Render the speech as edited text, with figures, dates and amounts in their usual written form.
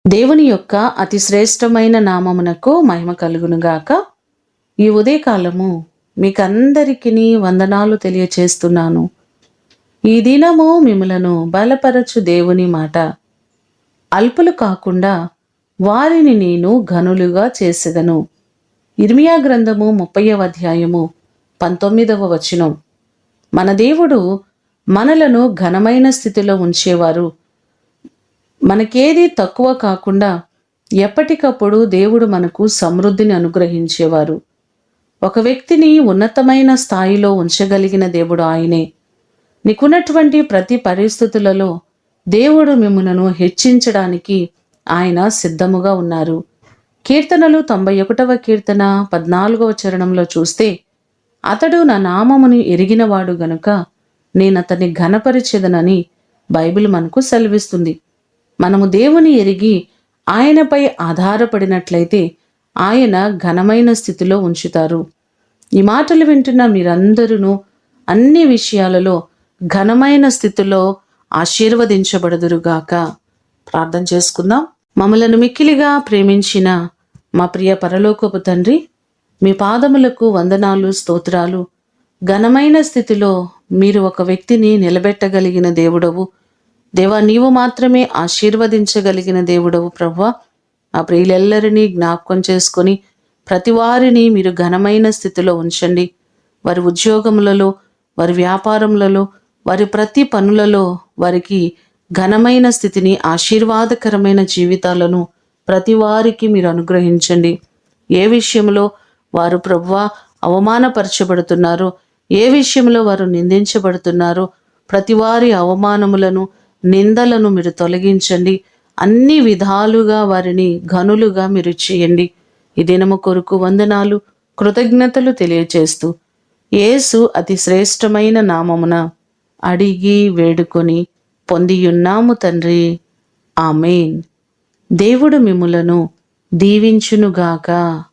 దేవుని యొక్క అతి శ్రేష్టమైన నామమునకు మహిమ కలుగునుగాక. ఈ ఉదయకాలము మీకందరికీ వందనాలు తెలియచేస్తున్నాను. ఈ దినము మిమ్ములను బలపరచు దేవుని మాట. అల్పులు కాకుండా వారిని నేను ఘనులుగా చేసెదను. ఇర్మియా గ్రంథము 30వ అధ్యాయము 19వ వచనం. మన దేవుడు మనలను ఘనమైన స్థితిలో ఉంచేవారు. మనకేది తక్కువ కాకుండా ఎప్పటికప్పుడు దేవుడు మనకు సమృద్ధిని అనుగ్రహించేవారు. ఒక వ్యక్తిని ఉన్నతమైన స్థాయిలో ఉంచగలిగిన దేవుడు ఆయనే. నీకున్నటువంటి ప్రతి పరిస్థితులలో దేవుడు మిమ్ములను హెచ్చించడానికి ఆయన సిద్ధముగా ఉన్నారు. కీర్తనలు 91వ కీర్తన 14వ చరణంలో చూస్తే, అతడు నా నామమును ఎరిగినవాడు గనుక నేనతన్ని ఘనపరిచెదనని బైబిల్ మనకు సెలవిస్తుంది. మనము దేవుని ఎరిగి ఆయనపై ఆధారపడినట్లయితే ఆయన ఘనమైన స్థితిలో ఉంచుతారు. ఈ మాటలు వింటున్న మీరందరూ అన్ని విషయాలలో ఘనమైన స్థితిలో ఆశీర్వదించబడుదురుగాక. ప్రార్థన చేసుకుందాం. మమ్మలను మిక్కిలిగా ప్రేమించిన మా ప్రియ పరలోకపు తండ్రి, మీ పాదములకు వందనాలు, స్తోత్రాలు. ఘనమైన స్థితిలో మీరు ఒక వ్యక్తిని నిలబెట్టగలిగిన దేవుడవు. దేవా, నీవు మాత్రమే ఆశీర్వదించగలిగిన దేవుడవు ప్రభువా. ఆ ప్రియులెల్లరినీ జ్ఞాపకం చేసుకొని ప్రతి వారిని మీరు ఘనమైన స్థితిలో ఉంచండి. వారి ఉద్యోగములలో, వారి వ్యాపారములలో, వారి ప్రతి పనులలో వారికి ఘనమైన స్థితిని, ఆశీర్వాదకరమైన జీవితాలను ప్రతి వారికి మీరు అనుగ్రహించండి. ఏ విషయంలో వారు ప్రభువా అవమానపరచబడుతున్నారో, ఏ విషయంలో వారు నిందించబడుతున్నారో ప్రతి వారి అవమానములను, నిందలను మీరు తొలగించండి. అన్ని విధాలుగా వారిని ఘనులుగా మీరు చేయండి. ఈ దినము కొరకు వందనాలు, కృతజ్ఞతలు తెలియచేస్తూ యేసు అతి శ్రేష్టమైన నామమున అడిగి వేడుకొని పొందియున్నాము తండ్రి. ఆమేన్. దేవుడు మిమ్ములను దీవించునుగాక.